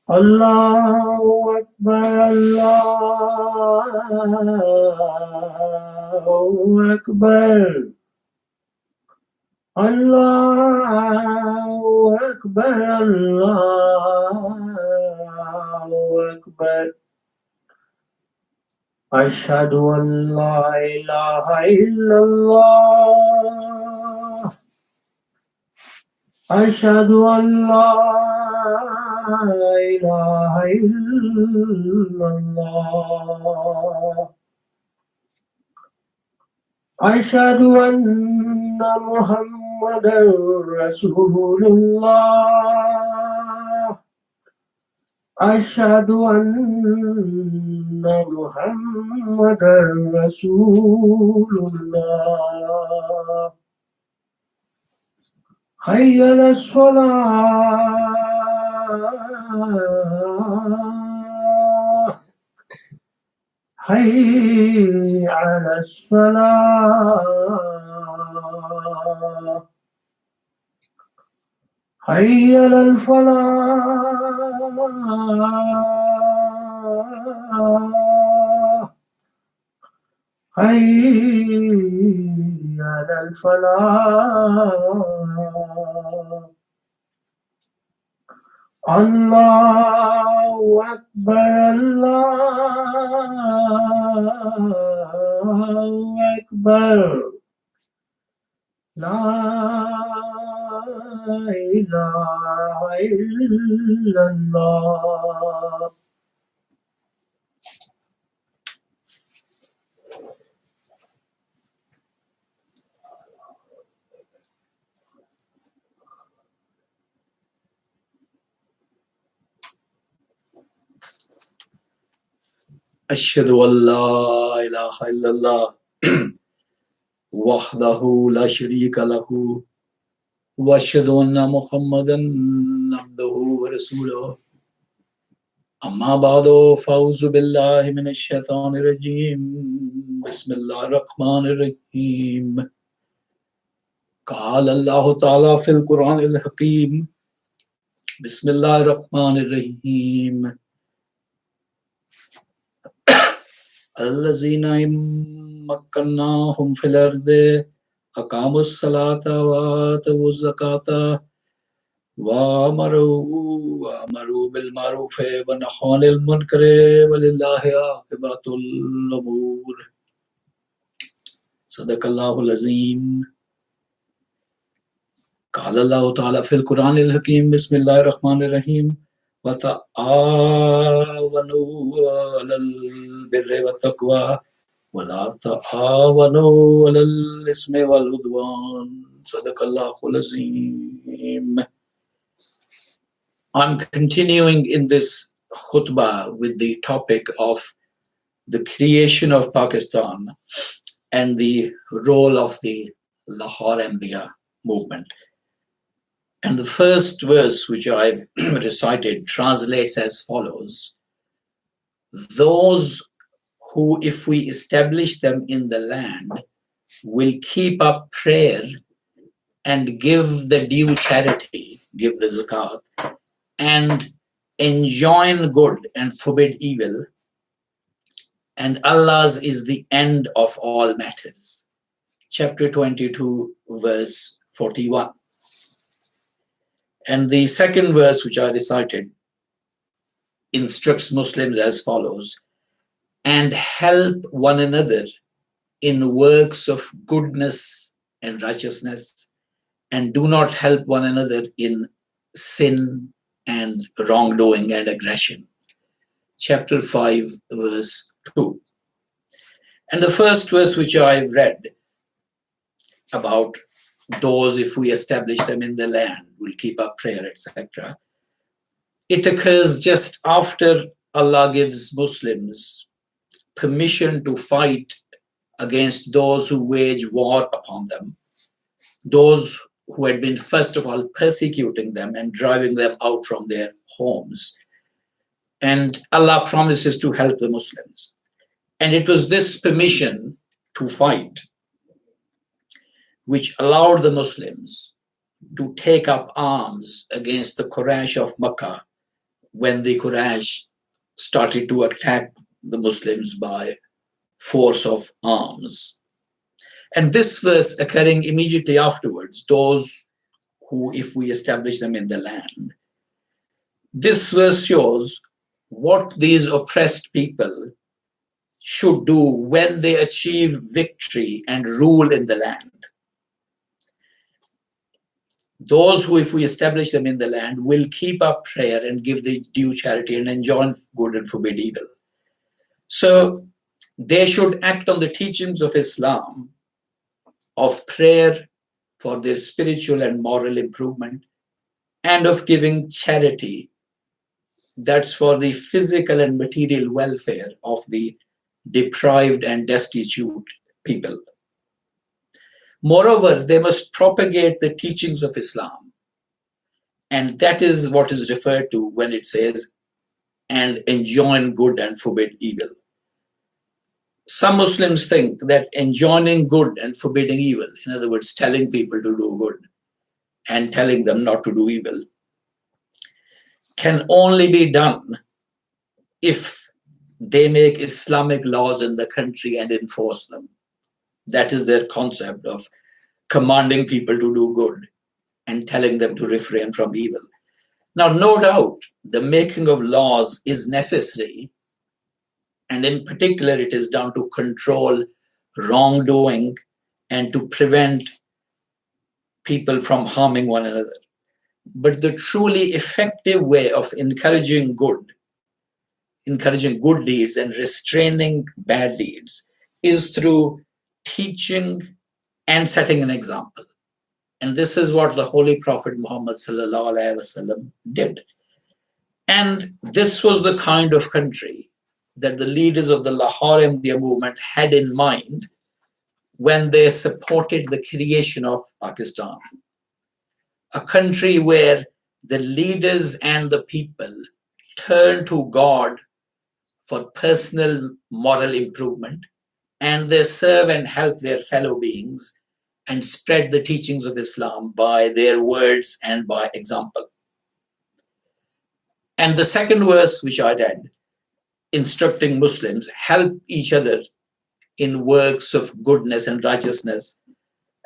Allahu Akbar, Allahu Akbar, Allahu Akbar, Allahu Akbar. Ashhadu an la ilaha illallah. Ashhadu an la ilaha illallah. Ashhadu anna Muhammadan Rasulullah. Ashhadu anna Muhammadan Rasulullah. Hayya ala salah. Hayya ala salah. Hayya ala falah. Hayya ala falah. Allahu Akbar, Allahu Akbar. La ilaha illallah. Ashhadu an la ilaha illallah wahdahu la sharika lahu wa ashhadu anna Muhammadan abduhu wa rasuluhu. Amma ba'du, fa'uzu billahi minash shaitanir rajim. Bismillahir rahmanir rahim. Qala Allahu ta'ala fil Qur'anil Hakim. Bismillahir rahmanir rahim. الذين مكناهم في الأرض أقاموا الصلاة وآتوا الزكاة وأمروا بالمعروف ونهوا عن المنكر ولله عاقبة الأمور. صدق الله العظيم. قال الله تعالى في القرآن الحكيم. بسم الله الرحمن الرحيم. وتعاونوا على البر والتقوى ولا تعاونوا على الإثم والعدوان. صدق الله العظيم. I'm continuing in this khutbah with the topic of the creation of Pakistan and the role of the Lahore Ahmadiyya movement. And the first verse which I've recited translates as follows: those who, if we establish them in the land, will keep up prayer and give the due charity, give the zakat, and enjoin good and forbid evil, and Allah's is the end of all matters. Chapter 22, verse 41. And the second verse which I recited instructs Muslims as follows: and help one another in works of goodness and righteousness, and do not help one another in sin and wrongdoing and aggression. Chapter 5, verse 2. And the first verse which I've read about those, if we establish them in the land, will keep up prayer, etc. It occurs just after Allah gives Muslims permission to fight against those who wage war upon them, those who had been first of all persecuting them and driving them out from their homes. And Allah promises to help the Muslims. And it was this permission to fight which allowed the Muslims to take up arms against the Quraysh of Makkah when the Quraysh started to attack the Muslims by force of arms. And this verse occurring immediately afterwards, those who, if we establish them in the land, this verse shows what these oppressed people should do when they achieve victory and rule in the land. Those who, if we establish them in the land, will keep up prayer and give the due charity and enjoin good and forbid evil. So they should act on the teachings of Islam, of prayer for their spiritual and moral improvement, and of giving charity, that's for the physical and material welfare of the deprived and destitute people. Moreover, they must propagate the teachings of Islam. And that is what is referred to when it says, and enjoin good and forbid evil. Some Muslims think that enjoining good and forbidding evil, in other words, telling people to do good and telling them not to do evil, can only be done if they make Islamic laws in the country and enforce them. That is their concept of commanding people to do good and telling them to refrain from evil. Now, no doubt, the making of laws is necessary, and in particular, it is done to control wrongdoing and to prevent people from harming one another. But the truly effective way of encouraging good deeds and restraining bad deeds is through teaching and setting an example. And this is what the Holy Prophet Muhammad sallallahu alaihi wasallam did. And this was the kind of country that the leaders of the Lahore Ahmadiyya movement had in mind when they supported the creation of Pakistan. A country where the leaders and the people turn to God for personal moral improvement, and they serve and help their fellow beings and spread the teachings of Islam by their words and by example. And the second verse which I read, instructing Muslims, help each other in works of goodness and righteousness,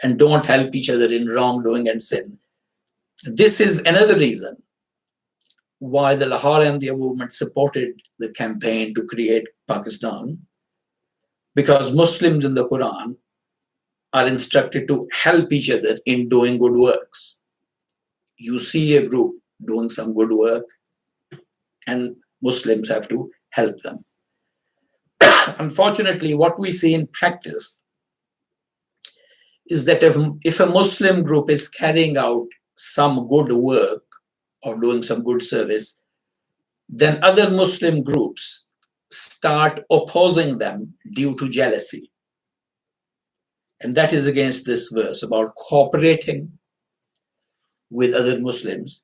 and don't help each other in wrongdoing and sin. This is another reason why the Lahore Ahmadiyya movement supported the campaign to create Pakistan, because Muslims in the Quran are instructed to help each other in doing good works. You see a group doing some good work, and Muslims have to help them. Unfortunately, what we see in practice is that if a Muslim group is carrying out some good work or doing some good service, then other Muslim groups start opposing them due to jealousy. And that is against this verse about cooperating with other Muslims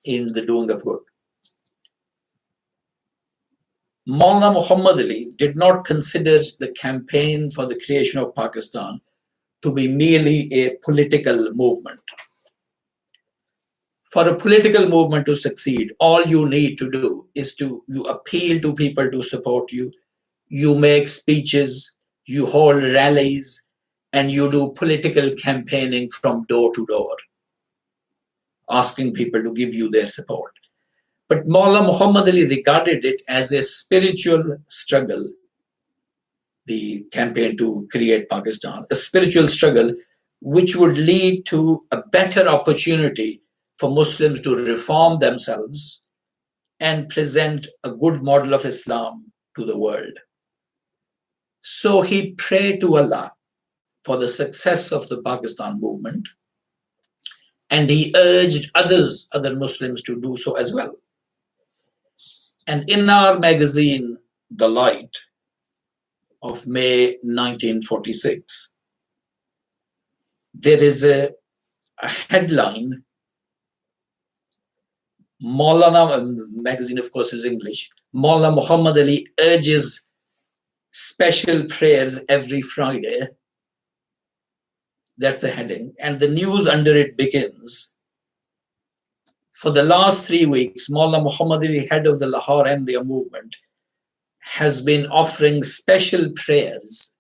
in the doing of good. Maulana Muhammad Ali did not consider the campaign for the creation of Pakistan to be merely a political movement. For a political movement to succeed, all you need to do is you appeal to people to support you, you make speeches, you hold rallies, and you do political campaigning from door to door, asking people to give you their support. But Maulana Muhammad Ali regarded it as a spiritual struggle, the campaign to create Pakistan, a spiritual struggle which would lead to a better opportunity for Muslims to reform themselves and present a good model of Islam to the world. So he prayed to Allah for the success of the Pakistan movement, and he urged other Muslims to do so as well. And in our magazine, The Light, of May 1946, there is a headline. Maulana, magazine of course is English, Maulana Muhammad Ali urges special prayers every Friday. That's the heading. And the news under it begins, For the last 3 weeks, Maulana Muhammad Ali, head of the Lahore Ahmadiyya movement, has been offering special prayers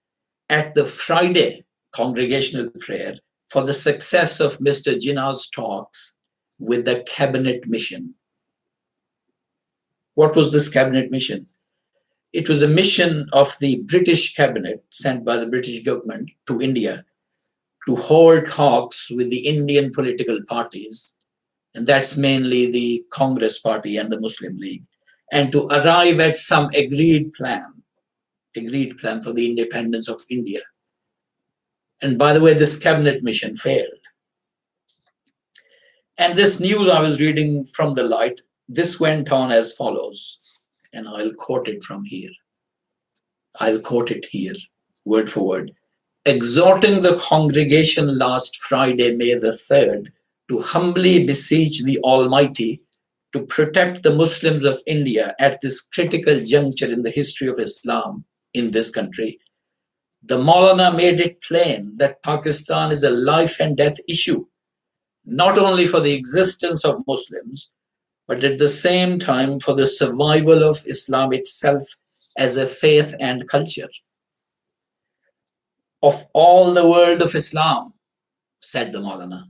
at the Friday congregational prayer for the success of Mr. Jinnah's talks with the cabinet mission. What was this cabinet mission? It was a mission of the British cabinet sent by the British government to India to hold talks with the Indian political parties, and that's mainly the Congress Party and the Muslim League, and to arrive at some agreed plan for the independence of India. And by the way, this cabinet mission failed. And this news I was reading from the Light, this went on as follows, and I'll quote it from here. I'll quote it here, word for word. Exhorting the congregation last Friday, May the 3rd, to humbly beseech the Almighty to protect the Muslims of India at this critical juncture in the history of Islam in this country, the Maulana made it plain that Pakistan is a life and death issue, not only for the existence of Muslims, but at the same time for the survival of Islam itself as a faith and culture. Of all the world of Islam, said the Maulana,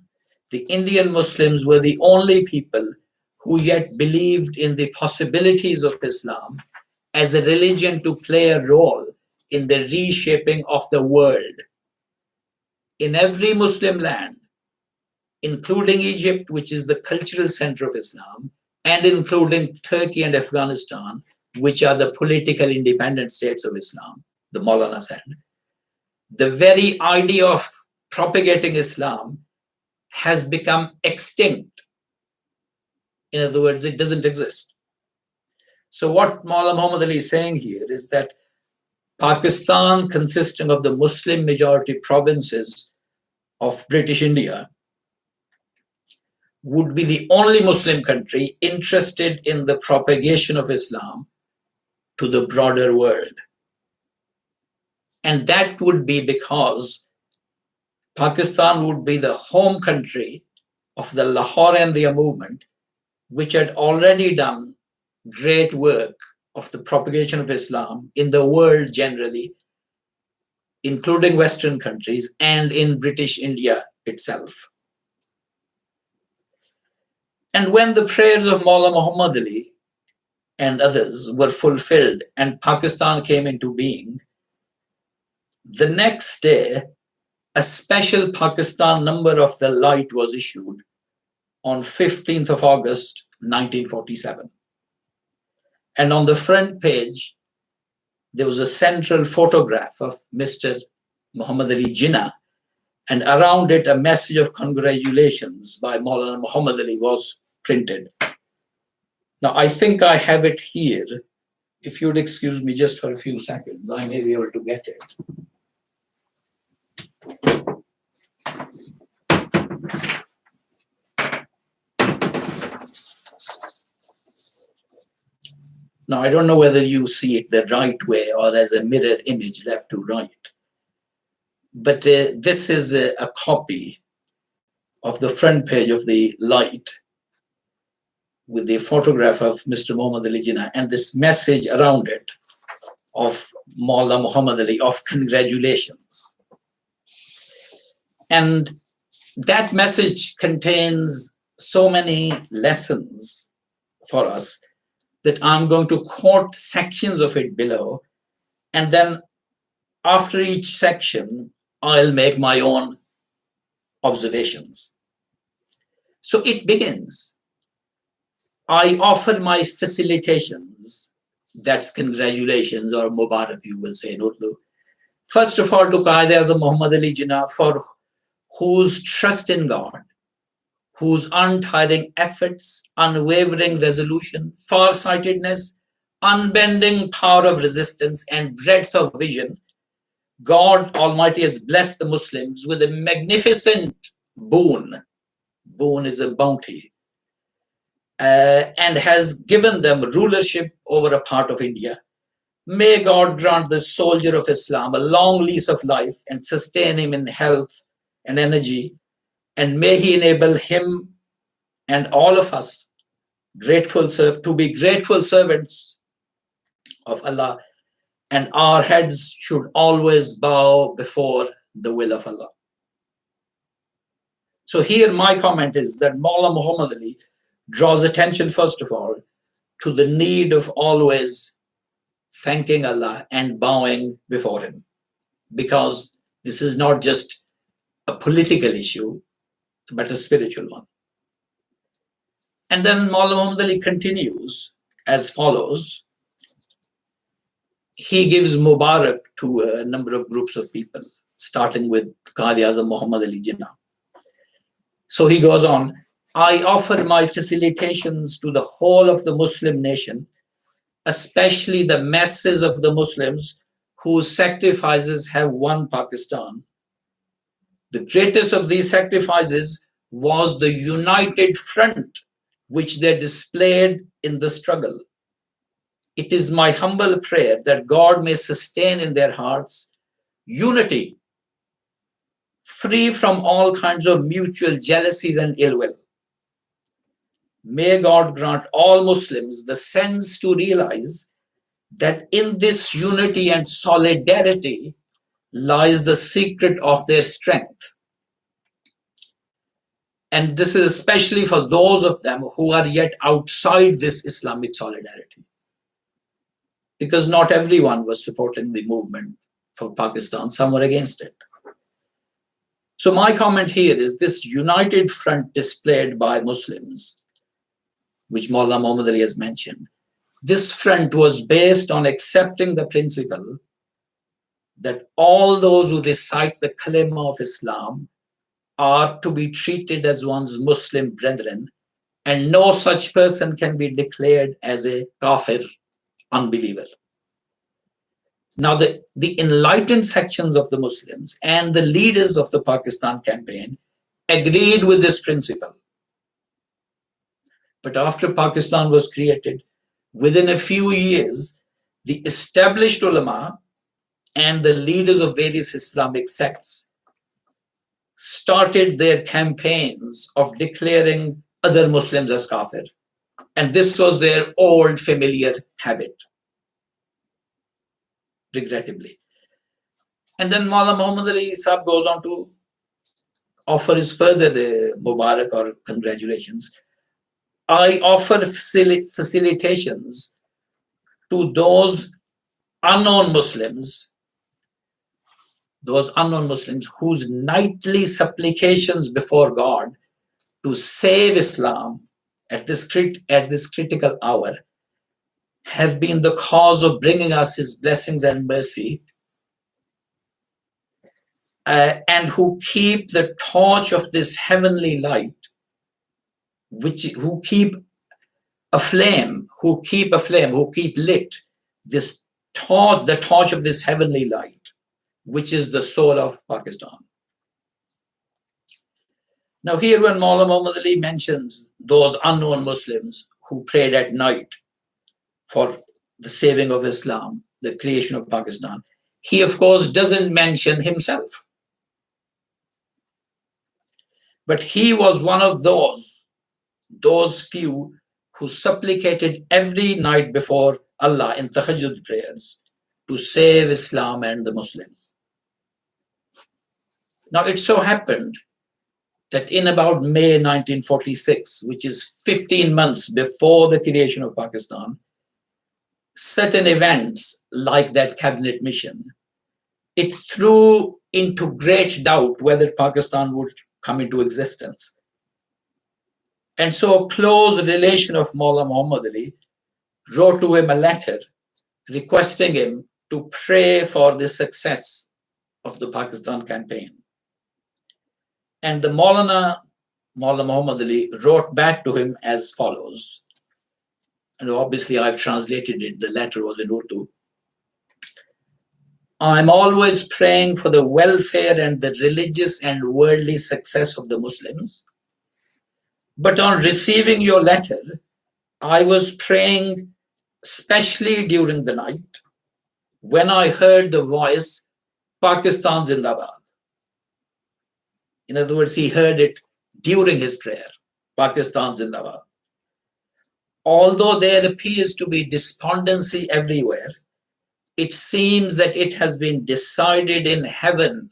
the Indian Muslims were the only people who yet believed in the possibilities of Islam as a religion to play a role in the reshaping of the world. In every Muslim land, including Egypt, which is the cultural center of Islam, and including Turkey and Afghanistan, which are the political independent states of Islam, the Maulana said, the very idea of propagating Islam has become extinct. In other words, it doesn't exist. So what Maulana Muhammad Ali is saying here is that Pakistan, consisting of the Muslim majority provinces of British India, would be the only Muslim country interested in the propagation of Islam to the broader world. And that would be because Pakistan would be the home country of the Lahore Ahmadiyya movement, which had already done great work of the propagation of Islam in the world generally, including Western countries and in British India itself. And when the prayers of Maulana Muhammad Ali and others were fulfilled and Pakistan came into being, the next day, a special Pakistan number of the Light was issued on 15th of August, 1947. And on the front page, there was a central photograph of Mr. Muhammad Ali Jinnah, and around it a message of congratulations by Maulana Muhammad Ali was printed. Now, I think I have it here. If you'd excuse me just for a few seconds, I may be able to get it. Now, I don't know whether you see it the right way or as a mirror image left to right. But this is a copy of the front page of the Light with the photograph of Mr. Muhammad Ali Jinnah and this message around it of Maulana Muhammad Ali of congratulations. And that message contains so many lessons for us that I'm going to quote sections of it below, and then after each section, I'll make my own observations. So it begins. I offer my facilitations, that's congratulations or Mubarak, you will say in Urdu. First of all, to Qaeda-e-Azam Muhammad Ali Jinnah, for whose trust in God, whose untiring efforts, unwavering resolution, farsightedness, unbending power of resistance, and breadth of vision, God Almighty has blessed the Muslims with a magnificent boon. Boon is a bounty. And has given them rulership over a part of India. May God grant the soldier of Islam a long lease of life and sustain him in health and energy. And may he enable him and all of us to be grateful servants of Allah, and our heads should always bow before the will of Allah. So here my comment is that Maulana Muhammad Ali draws attention, first of all, to the need of always thanking Allah and bowing before Him, because this is not just a political issue, but a spiritual one. And then Maulana Muhammad Ali continues as follows. He gives Mubarak to a number of groups of people, starting with Qadi-Azam Muhammad Ali Jinnah. So he goes on, I offer my felicitations to the whole of the Muslim nation, especially the masses of the Muslims whose sacrifices have won Pakistan. The greatest of these sacrifices was the united front which they displayed in the struggle. It is my humble prayer that God may sustain in their hearts unity, free from all kinds of mutual jealousies and ill will. May God grant all Muslims the sense to realize that in this unity and solidarity lies the secret of their strength. And this is especially for those of them who are yet outside this Islamic solidarity, because not everyone was supporting the movement for Pakistan, some were against it. So my comment here is this united front displayed by Muslims, which Maulana Muhammad Ali has mentioned. This front was based on accepting the principle that all those who recite the kalima of Islam are to be treated as one's Muslim brethren, and no such person can be declared as a kafir, unbeliever. Now, the enlightened sections of the Muslims and the leaders of the Pakistan campaign agreed with this principle. But after Pakistan was created, within a few years, the established ulama and the leaders of various Islamic sects started their campaigns of declaring other Muslims as kafir. And this was their old familiar habit, regrettably. And then Maulana Muhammad Ali Sahib goes on to offer his further Mubarak or congratulations. I offer facilitations to those unknown Muslims whose nightly supplications before God to save Islam at this critical hour have been the cause of bringing us His blessings and mercy, and who keep the torch of this heavenly light, who keep lit this torch, the torch of this heavenly light, which is the soul of Pakistan. Now here, when Maulana Muhammad Ali mentions those unknown Muslims who prayed at night for the saving of Islam, the creation of Pakistan, he of course doesn't mention himself. But he was one of those few who supplicated every night before Allah in tahajjud prayers to save Islam and the Muslims. Now it so happened that in about May 1946, which is 15 months before the creation of Pakistan, certain events like that cabinet mission, it threw into great doubt whether Pakistan would come into existence. And so a close relation of Maulana Muhammad Ali wrote to him a letter requesting him to pray for the success of the Pakistan campaign. And the Maulana Muhammad Ali wrote back to him as follows. And obviously I've translated it, the letter was in Urdu. I'm always praying for the welfare and the religious and worldly success of the Muslims. But on receiving your letter, I was praying especially during the night when I heard the voice, Pakistan Zindabad. In other words, he heard it during his prayer. Pakistan Zindabad. Although there appears to be despondency everywhere, it seems that it has been decided in heaven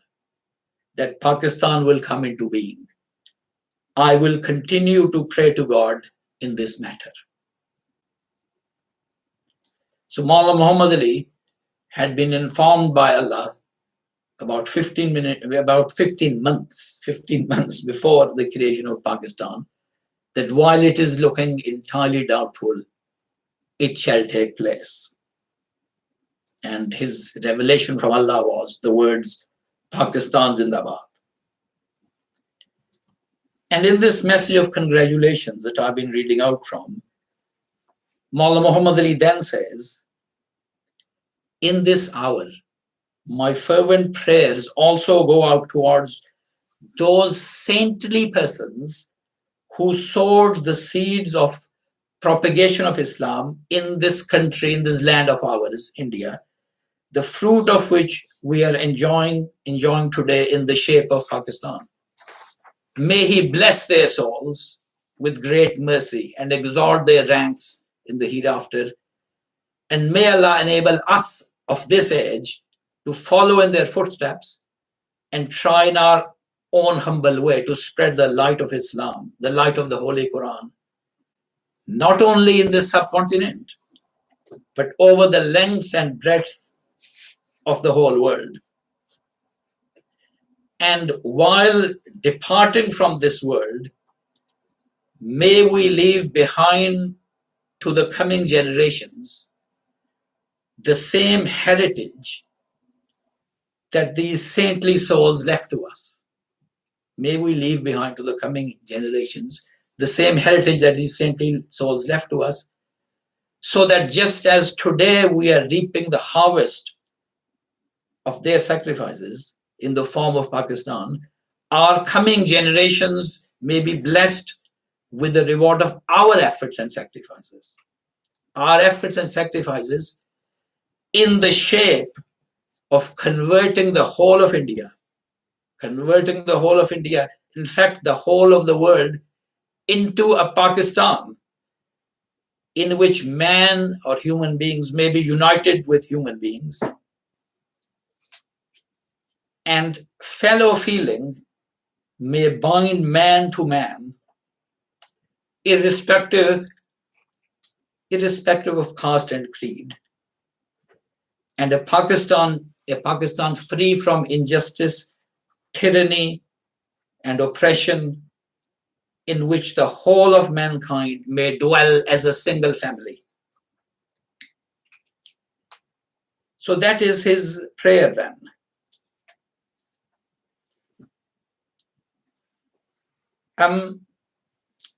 that Pakistan will come into being. I will continue to pray to God in this matter. So Maulana Muhammad Ali had been informed by Allah about 15 months before the creation of Pakistan, that while it is looking entirely doubtful, it shall take place. And his revelation from Allah was the words, Pakistan Zindabad. And in this message of congratulations that I've been reading out from, Maulana Muhammad Ali then says, in this hour, my fervent prayers also go out towards those saintly persons who sowed the seeds of propagation of Islam in this country, in this land of ours, India, the fruit of which we are enjoying today in the shape of Pakistan. May He bless their souls with great mercy and exalt their ranks in the hereafter. And may Allah enable us of this age to follow in their footsteps and try in our own humble way to spread the light of Islam, the light of the Holy Quran, not only in this subcontinent, but over the length and breadth of the whole world. And while departing from this world, may we leave behind to the coming generations the same heritage that these saintly souls left to us. May we leave behind to the coming generations the same heritage that these saintly souls left to us, so that just as today we are reaping the harvest of their sacrifices in the form of Pakistan, our coming generations may be blessed with the reward of our efforts and sacrifices. Our efforts and sacrifices in the shape of converting the whole of India, in fact, the whole of the world, into a Pakistan in which man or human beings may be united with human beings, and fellow feeling may bind man to man, irrespective of caste and creed, and a Pakistan free from injustice, tyranny, and oppression, in which the whole of mankind may dwell as a single family. So that is his prayer then.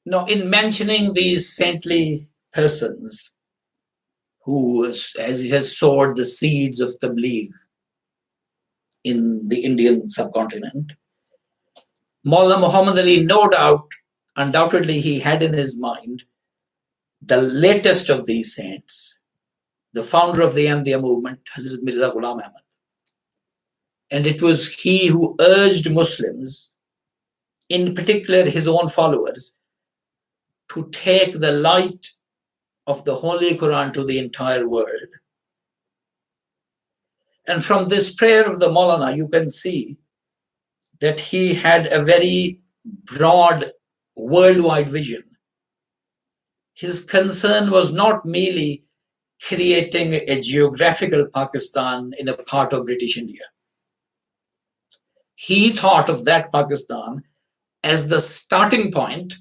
Now, in mentioning these saintly persons who, as he has sowed the seeds of Tabligh in the Indian subcontinent, Maulana Muhammad Ali, undoubtedly he had in his mind the latest of these saints, the founder of the Ahmadiyya movement, Hazrat Mirza Ghulam Ahmad. And it was he who urged Muslims, in particular his own followers, to take the light of the Holy Quran to the entire world. And from this prayer of the Maulana, you can see that he had a very broad worldwide vision. His concern was not merely creating a geographical Pakistan in a part of British India. He thought of that Pakistan as the starting point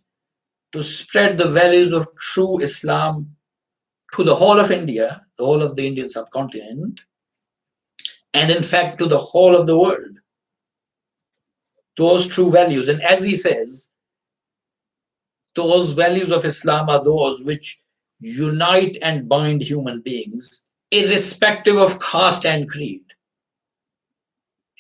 to spread the values of true Islam to the whole of India, the whole of the Indian subcontinent, and in fact to the whole of the world. Those true values, and as he says, those values of Islam are those which unite and bind human beings, irrespective of caste and creed,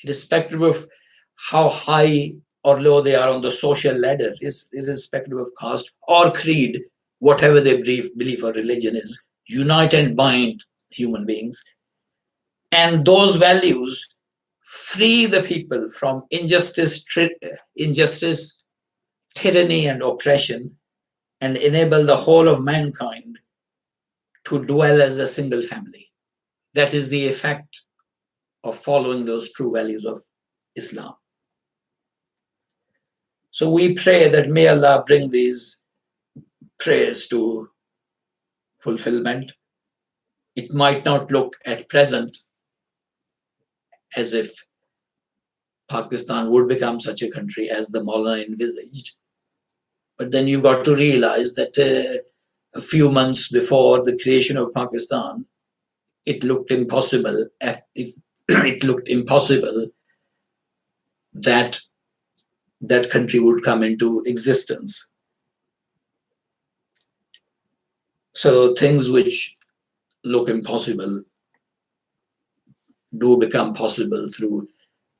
irrespective of how high or low they are on the social ladder, irrespective of caste or creed, whatever their belief or religion is, unite and bind human beings. And those values free the people from injustice, tyranny and oppression and enable the whole of mankind to dwell as a single family. That is the effect of following those true values of Islam. So we pray that may Allah bring these prayers to fulfillment. It might not look at present as if Pakistan would become such a country as the Maulana envisaged. But then you got to realize that a few months before the creation of Pakistan, it looked impossible. If it looked impossible that that country would come into existence. So things which look impossible do become possible through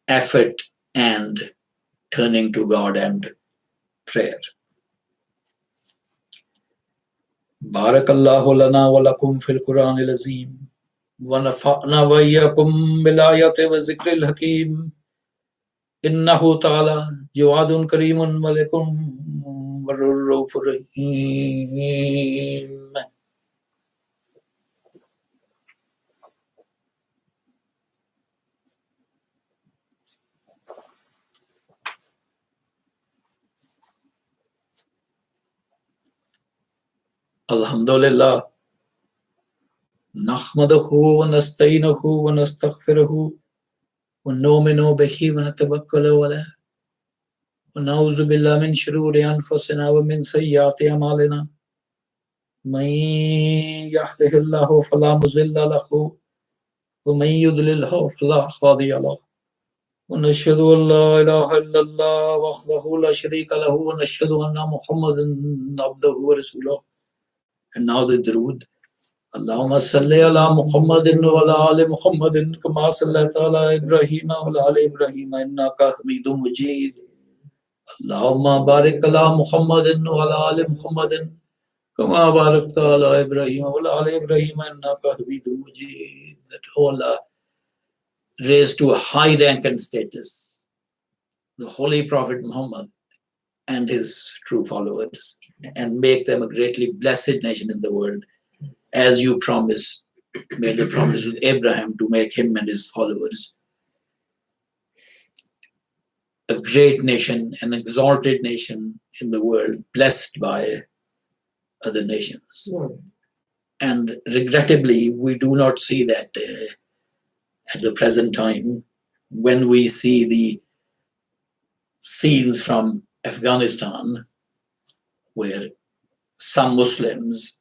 effort and turning to God and prayer. Barakallahu lana wa lakum fil Quran al-Azim wa nafa'na wa iyyakum bil ayati wa zikril hakim innahu ta'ala jawadun karimun malikum warrufur rahim. Alhamdulillah. Nahmaduhu wa nasta'inuhu wa nastaghfiruhu wa nu'minu bihi wa natawakkalu alayh wa na'udzu billahi min shururi anfusina wa min sayyiati a'malina. Man yahdihillahu fala mudilla lahu wa man yudlilhu fala hadiya lahu. Wa nashhadu an la ilaha illallah wahdahu la sharika lahu wa nashhadu anna Muhammadan abduhu wa rasuluhu. And now the Durood. Allahumma salli ala Muhammadin wa ala ali Muhammadin kama sallaita ala Ibrahim wa ala ali Ibrahim innaka Hamidum Majid. Allahumma barik ala Muhammadin wa ala ali Muhammadin kama barakta ala Ibrahim wa ala ali Ibrahim innaka Hamidum Majid. That Allah raised to a high rank and status the Holy Prophet Muhammad and his true followers and make them a greatly blessed nation in the world, as you promised, made a promise with Abraham to make him and his followers a great nation, an exalted nation in the world, blessed by other nations. And regrettably, we do not see that at the present time when we see the scenes from Afghanistan where some Muslims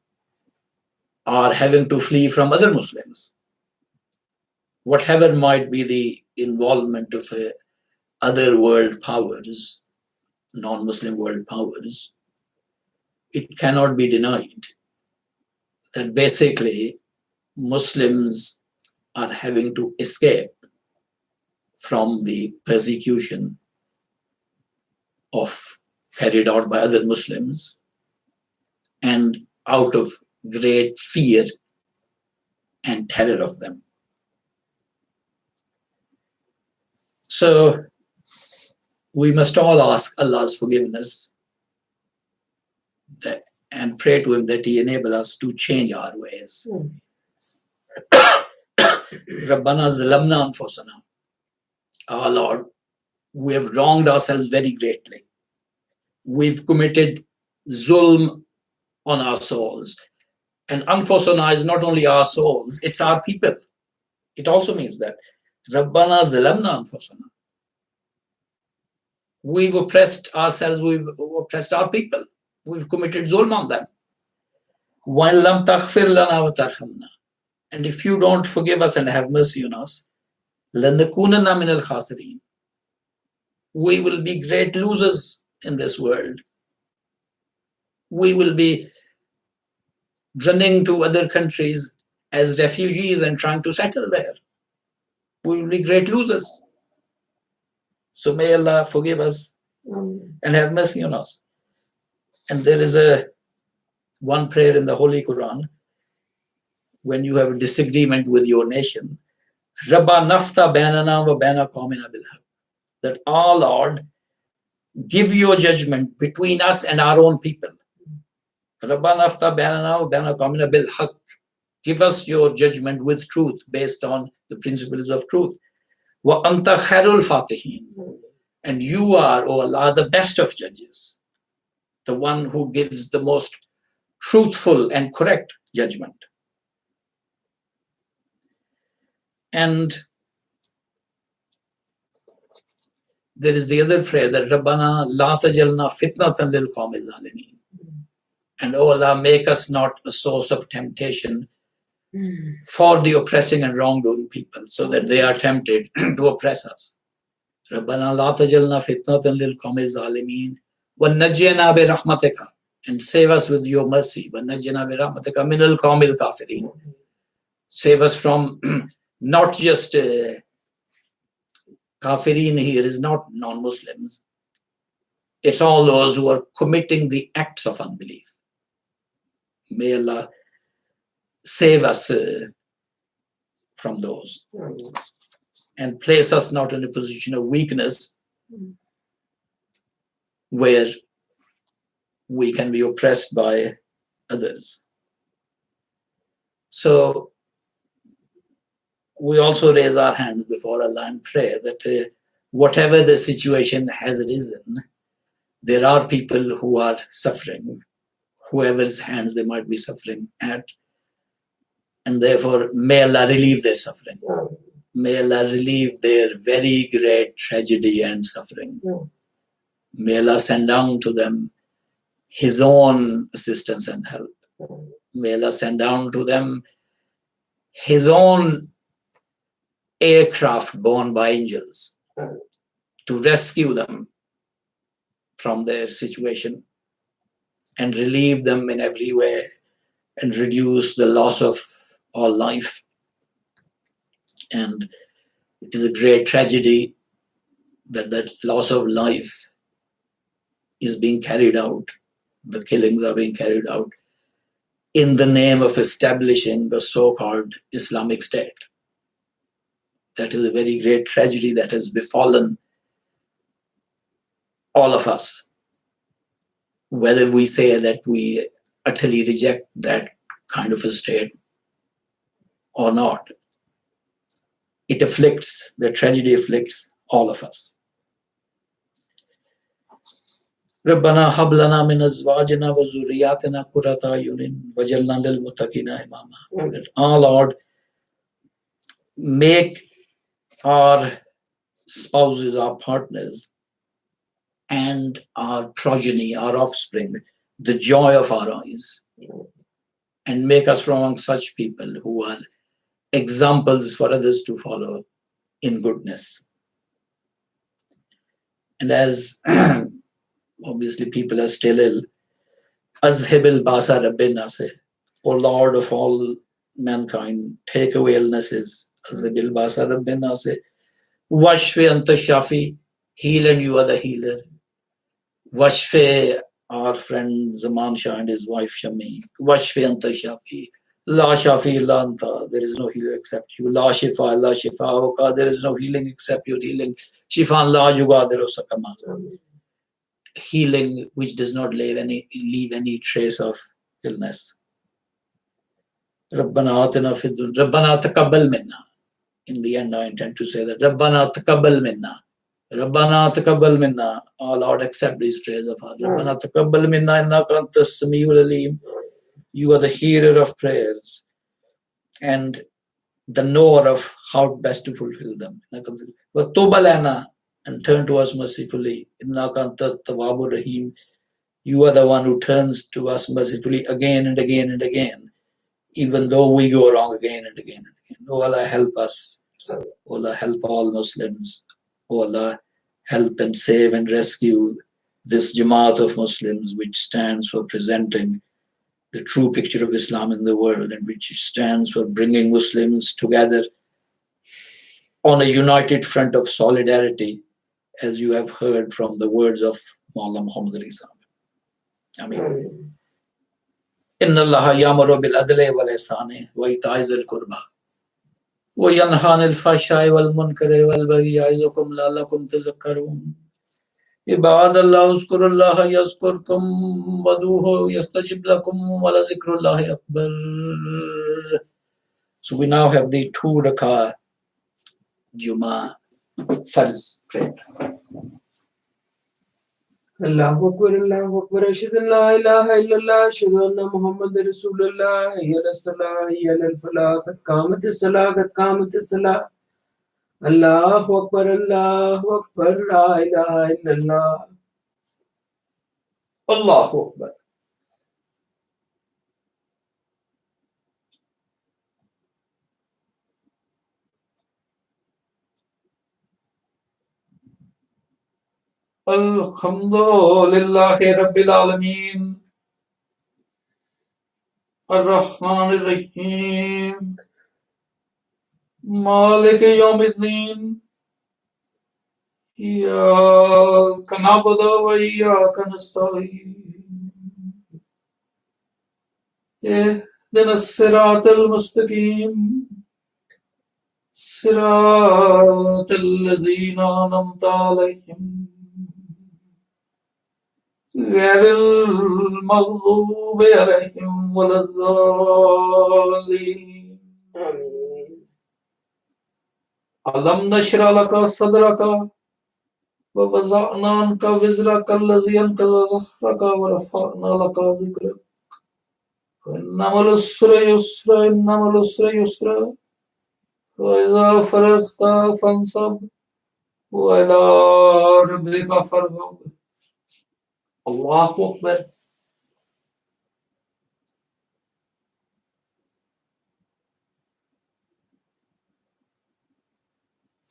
are having to flee from other Muslims. Whatever might be the involvement of other world powers, non-Muslim world powers, it cannot be denied that basically Muslims are having to escape from the persecution carried out by other Muslims, and out of great fear and terror of them. So we must all ask Allah's forgiveness and pray to Him that He enable us to change our ways. Rabbana zalamna anfusana. Our Lord, we have wronged ourselves very greatly. We've committed zulm on our souls. And anfusana is not only our souls, it's our people. It also means that Rabbana zalamna anfusana. We've oppressed ourselves, we've oppressed our people. We've committed zulm on them. وَإِن لَمْ تَغْفِرْ لَنَا وَتَرْحَمْنَا. And if you don't forgive us and have mercy on us, لَنَكُونَنَّ مِنَ الْخَاسِرِينَ. We will be great losers in this world. We will be running to other countries as refugees and trying to settle there. We will be great losers. So may Allah forgive us and have mercy on us. And there is one prayer in the Holy Quran when you have a disagreement with your nation. Rabba nafta bainana wa baina qawmina bil haqq. That our Lord, give your judgment between us and our own people. Rabbana afta bainana wa bainakum bil haqq. Give us your judgment with truth, based on the principles of truth. Wa anta khairul fatihin. And you are, O Allah, the best of judges, the one who gives the most truthful and correct judgment. And there is the other prayer that Rabbana la tajalna fitnatan lil qawmi zalimin. And O Allah, make us not a source of temptation for the oppressing and wrongdoing people, so that they are tempted to oppress us. Rabbana la tajalna fitnatan lil qawmi zalimin wa najjina bi rahmatika, and save us with your mercy. Wa najjina bi rahmatika min al qawmil kafirin. Save us from not just kafirin here is not non-Muslims. It's all those who are committing the acts of unbelief. May Allah save us from those and place us not in a position of weakness where we can be oppressed by others. So we also raise our hands before Allah and pray that whatever the situation has arisen, there are people who are suffering, whoever's hands they might be suffering at, and therefore may Allah relieve their suffering. May Allah relieve their very great tragedy and suffering. May Allah send down to them His own assistance and help. May Allah send down to them His own aircraft borne by angels to rescue them from their situation and relieve them in every way and reduce the loss of all life. And it is a great tragedy that that loss of life is being carried out, the killings are being carried out in the name of establishing the so-called Islamic State. That is a very great tragedy that has befallen all of us. Whether we say that we utterly reject that kind of a state or not, it afflicts, the tragedy afflicts all of us. رَبَّنَا هَبْ لَنَا مِنْ أَزْوَاجِنَا وَذُرِّيَّاتِنَا قُرَّةَ أَعْيُنٍ وَاجْعَلْنَا لِلْمُتَّقِينَ إِمَامًا. That our Lord, make our spouses, our partners, and our progeny, our offspring, the joy of our eyes, and make us from among such people who are examples for others to follow in goodness. And as obviously people are still ill, Azhibil Basa Rabbina say, O Lord of all mankind, take away illnesses. Azhibil Basa Rabbina say, Washfe Anta Shafi, heal and you are the healer. Washfe, our friend Zaman Shah and his wife Shami. Washfe Anta Shafi. La Shafi La Anta, there is no healer except you. La Shifa, La Shifa Oka, there is no healing except your healing. Shifan La Yugadiro Sakama. Healing which does not leave any trace of illness. Rabbana Atina Fid Rabbana Taqabbal Minna. In the end, I intend to say that Rabbana Taqabbal Minna. Rabbana Taqabbal Minna. Oh Lord, accept these prayers of ours. Rabbana Taqabbal Minna Innaka Antas Samiul Alim. You are the hearer of prayers and the knower of how best to fulfill them. Tawba lana, and turn to us mercifully. Innaka Anta Tawwabur Rahim. You are the one who turns to us mercifully again and again and again, even though we go wrong again and again and again. Oh Allah, help us. Oh Allah, help all Muslims. Oh Allah, help and save and rescue this Jamaat of Muslims, which stands for presenting the true picture of Islam in the world, and which stands for bringing Muslims together on a united front of solidarity, as you have heard from the words of Maulana Muhammad Ali Sahib. Ameen. Inna Allah ya'muru bil adli wal ihsani wa ita'i zil qurba wa yanha 'anil fahsha'i wal munkari wal baghi ya'izukum la'allakum tadhakkarun. عباد اللہ اذکر اللہ یذکرکم ودعوہ یستجب لکم ولذکر اللہ اکبر. So we now have the 2 rakah Juma Farz prayer. اللہ اکبر اشہد ان لا الہ الا اللہ اشہد ان محمد رسول اللہ حی علی الصلاۃ حی علی الفلاح قد قامت الصلاۃ قد قامت الصلاۃ. اللہ اکبر لا الہ الا اللہ. اللہ اکبر. الحمد للہ رب العالمین الرحمن الرحیم مالک یوم الدین ایاک نعبد و ایاک نستعین اهدنا الصراط المستقیم صراط الذین انعمت علیہم غیر المغضوب علیہم ولا الضالین. آمین. علم نشرح لک صدرک ووضعنا عنک وزرک الذی انقض ظہرک ورفعنا لک ذکرک فإن مع العسر یسرا إن مع العسر یسرا فإذا فرغت فانصب وإلى ربك فارغب. اللہ اکبر.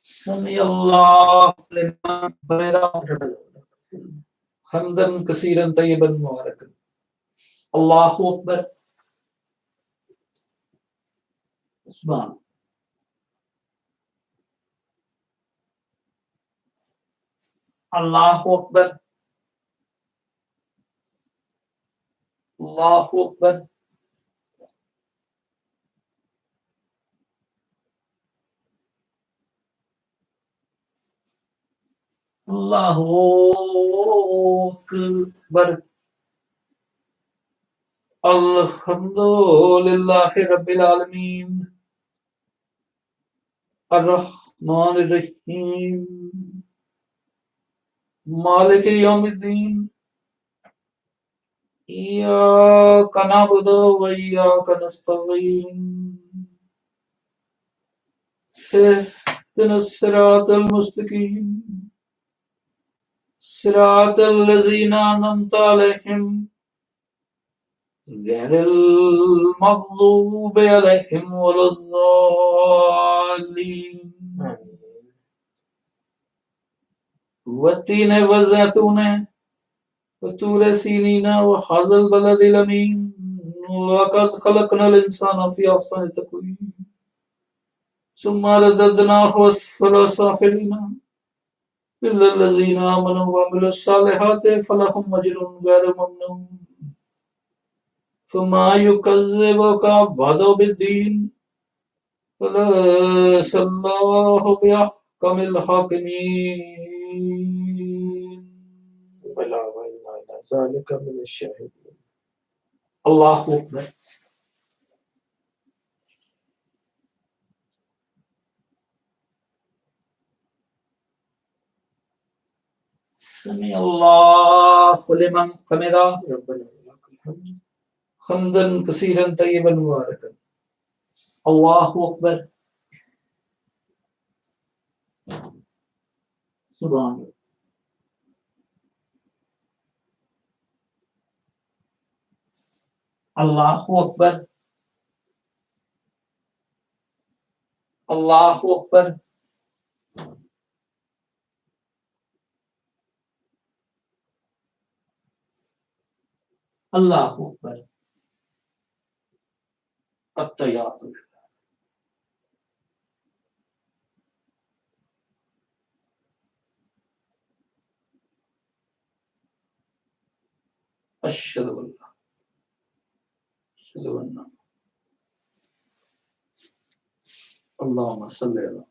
سمع اللہ لمن حمدہ حمدا کثیرا طیبا مبارکا. اللہ اکبر. سبحان اللہ اکبر. اللہ اکبر. اللہ اکبر. الحمد للہ رب العالمین الرحمن الرحیم مالک یوم الدین ایاک نعبد و ایاک نستعین اهدنا الصراط المستقیم صراط الذین انعمت علیہم غیر المغضوب علیہم ولا الضالین. والتین والزیتون وطور سینین وهذا البلد الامین لقد خلقنا الانسان فی احسن تقویم ثم رددناه اسفل سافلین الا الذین آمنوا وعملوا الصالحات فلهم اجر غیر ممنون فما يكذبك بعد بالدين فليس الله بأحكم الحاكمين. بلا وإنا إلى ذلك من الشاهدين. اللہ اکبر. سمع اللہ لمن حمدہ ربنا ولك الحمد. حمدا کثیرا طیبا مبارکا. اللہ اکبر. سبحان اللہ. اللہ اکبر. اللہ اکبر. اللہ اکبر. التحیات للہ. اشہد ان لا اشہد ان اللہم صلی اللہ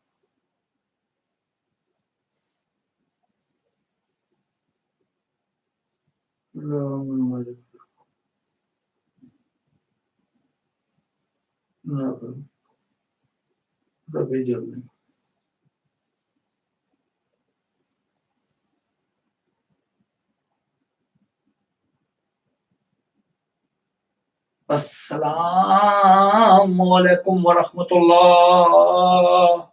Assalamu alaikum wa rahmatullah.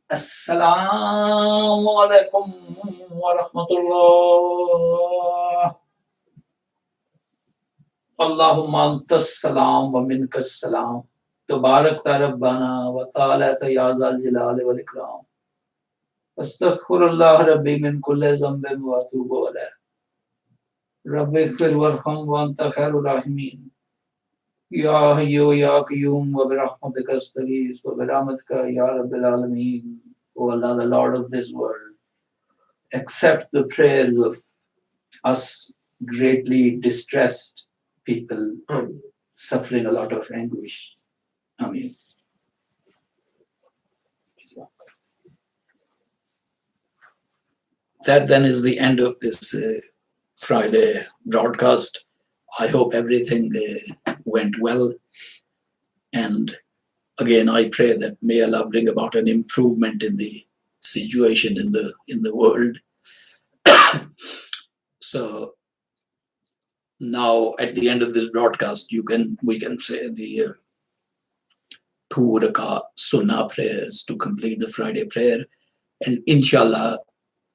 Assalamu alaikum wa rahmatullah. Allahumma antas salam wa minkas salam. Tabarakta Rabbana wa ta'alata ya zal jalali wal ikram. Astaghfirullah rabbi min kulli zambin wa atubu alayh. Rabbi ighfir warham wa anta khairur rahimin. Ya hayyu ya qayyum wa bi rahmatika astaghith wa bi rahmatika ya rabbil alamin. O Allah, the Lord of this world, accept the prayers of us greatly distressed people suffering a lot of anguish. Ameen. That then is the end of this Friday broadcast. I hope everything went well. And again, I pray that may Allah bring about an improvement in the situation in the world. So now at the end of this broadcast, we can say the 2 rakah sunnah prayers to complete the Friday prayer. And inshallah,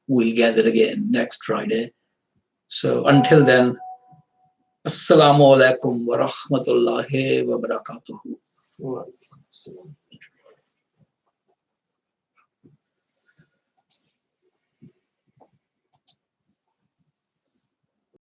we'll gather again next Friday. So until then, Assalamu alaikum wa rahmatullahi wa barakatuhu.